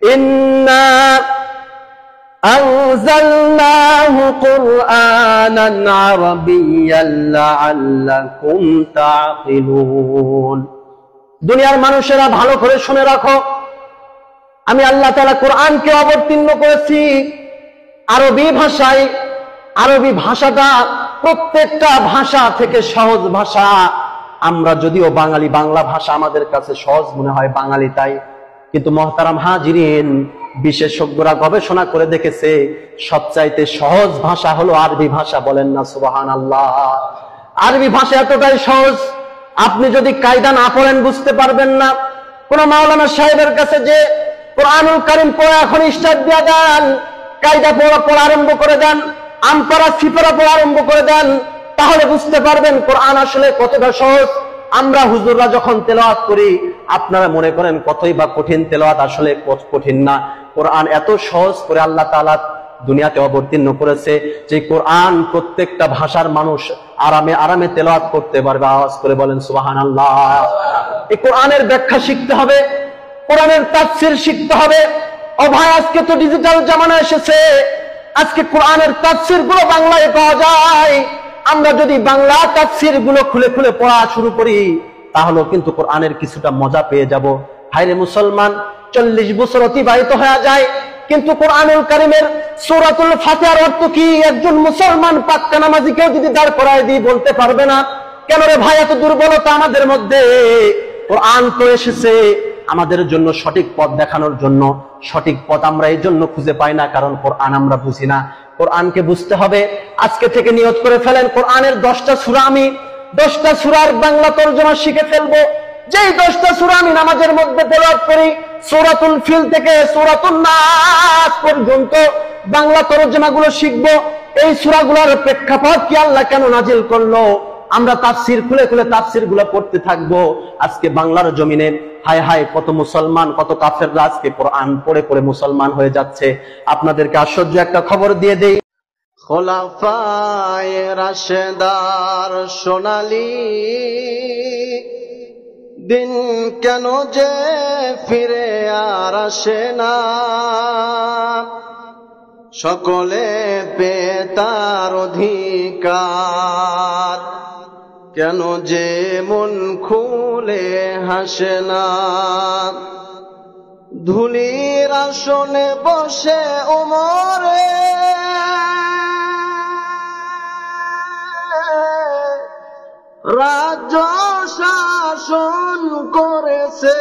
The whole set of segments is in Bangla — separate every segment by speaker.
Speaker 1: ইন্না আনজালনাহু কুরআনান আরাবিয়্যান লাআল্লাকুম তা'কিলুন। দুনিয়ার মানুষেরা ভালো করে শুনে রাখো, আমি আল্লাহ তাআলা কোরআনকে অবতীর্ণ করেছি আরবি ভাষায়। আরবি ভাষাটা প্রত্যেকটা ভাষা থেকে সহজ ভাষা। আমরা যদিও বাঙালি, বাংলা ভাষা আমাদের কাছে সহজ মনে হয়, বাঙালি তাই। কিন্তু মহতারাম হাজিরিন, বিশেষজ্ঞরা গবেষণা করে দেখেছে সবচাইতে সহজ ভাষা হলো আরবি ভাষা। বলেন না সুবহানাল্লাহ। আরবি ভাষা এতটাই সহজ, আপনি যদি কায়দা না পড়েন বুঝতে পারবেন না। কোন মাওলানা সাহেবের কাছে যে কোরআনুল কারীম পড়া এখন স্টার্ট দিয়ে দেন, কায়দা পড়া আরম্ভ করে দেন, আমপারা সিপারা পড়া আরম্ভ করে দেন, তাহলে বুঝতে পারবেন কোরআন আসলে কতটা সহজ। আমরা হুজুররা যখন তেলাওয়াত করি আপনারা মনে করেন কতই বা কঠিন, তেলাওয়াত আসলে কঠিন না। কোরআন এত সহজ করে আল্লাহ তাআলা দুনিয়াতে অবতীর্ণ করেছে যে কোরআন প্রত্যেকটা ভাষার মানুষ আরামে আরামে তেলাওয়াত করতে পারবে। আওয়াজ করে বলেন সুবহানাল্লাহ। এই কোরআনের ব্যাখ্যা শিখতে হবে, কোরআনের তাফসীর শিখতে হবে। ও ভাই, আজকে তো ডিজিটাল জামানা এসেছে, আজকে কোরআনের তাফসীর গুলো বাংলায় পাওয়া যায়। আমরা যদি বাংলা তাফসীর গুলো খুলে খুলে পড়া শুরু করি তাহলে কিন্তু কোরআনের কিছুটা মজা পেয়ে যাব। হায়রে মুসলমান, 40 বছর অতিবাহিত হয়ে যায় কিন্তু কোরআনুল কারীমের সূরাতুল ফাতিহার অর্থ কি একজন মুসলমান পাক্কা নামাজীকেও যদি দাঁড় করায় দিয়ে বলতে পারবে না। কেন রে ভাই এত দুর্বলতা আমাদের মধ্যে? কোরআন তো এসেছে আমাদের জন্য সঠিক পথ দেখানোর জন্য। সঠিক পথ আমরা এই জন্য খুঁজে পাই না কারণ কোরআন আমরা বুঝি না। কোরআনকে বুঝতে হবে। আজকে থেকে নিয়ত করে ফেলেন, কোরআনের 10টা সূরা আমি 10টা সূরার বাংলা তরজমা শিখে ফেলবো। যেই 10টা সূরা আমি নামাজের মধ্যে তেলাওয়াত করি, সূরাতুল ফিল থেকে সূরাতুন নাস পর্যন্ত বাংলা তরজমাগুলো শিখবো। এই সূরাগুলোর প্রেক্ষাপট কি, আল্লাহ কেন নাজিল করলো, আমরা তাফসীর খুলে খুলে তাফসীরগুলো পড়তে থাকবো। আজকে বাংলার জমিনে হায় হায় কত মুসলমান, কত কাফেররা আজকে কোরআন পড়ে পড়ে মুসলমান হয়ে যাচ্ছে। আপনাদেরকে আশ্চর্য একটা খবর দিয়ে দেই, খোলাফায়ে রাশেদার সোনালী দিন কেন যে ফিরে আর আসে না, সকলে পেয়ে তার অধিকার, কেন যে মন খুলে হাসে না। ধুলির আসনে বসে ওমরে রাজ্য শাসন করেছে,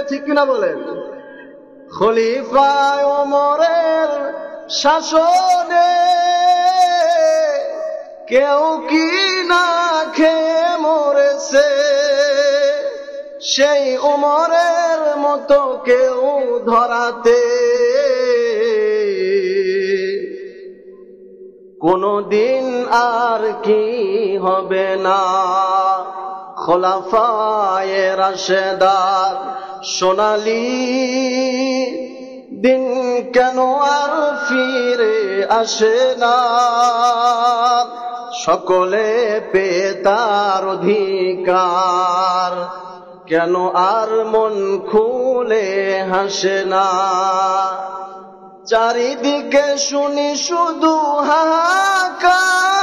Speaker 1: ঠিক কিনা বলেন? খলিফা ওমরের শাসনে কেউ কি না খেয়ে মরেছে, সেই ওমরের মতো কেউ ধরাতে কোনদিন আর কি হবে না। খোলাফায়ে রাশেদার সোনালী দিন কেন আর ফিরে আসে না, সকলে পেয়ে তার অধিকার, কেন আর মন খুলে হাসে না। চারিদিকে শুনি শুধু হাহাকার,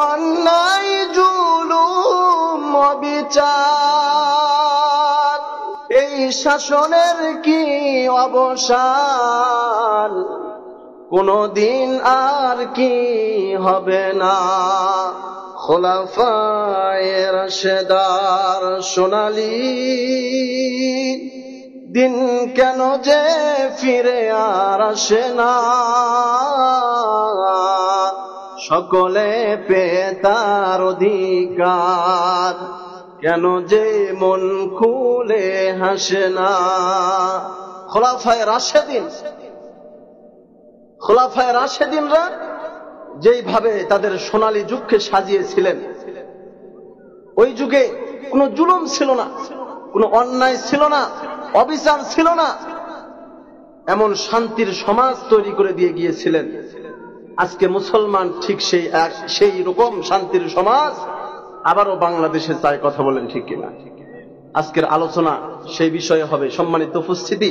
Speaker 1: অন্যায় জুলুম অবিচার, এই শাসনের কি অবসান, কোনদিন আর কি হবে না। খোলাফায়ে রাশেদার সোনালী দিন কেন যে ফিরে আর আসে না, সকলে পেয়ে তার অধিকার, কেন যে মন খুলে হাসে না। খোলাফায়ে রাশেদিন, খোলাফায়ে রাশেদিনরা যেইভাবে তাদের সোনালী যুগকে সাজিয়েছিলেন, ওই যুগে কোনো জুলুম ছিল না, কোনো অন্যায় ছিল না, অবিচার ছিল না, এমন শান্তির সমাজ তৈরি করে দিয়ে গিয়েছিলেন। আজকে মুসলমান ঠিক সেই রকম শান্তির সমাজ আবারও বাংলাদেশে চায়, কথা বলেন ঠিক কিনা?
Speaker 2: আজকের আলোচনা সেই বিষয়ে হবে। সম্মানিত উপস্থিতি,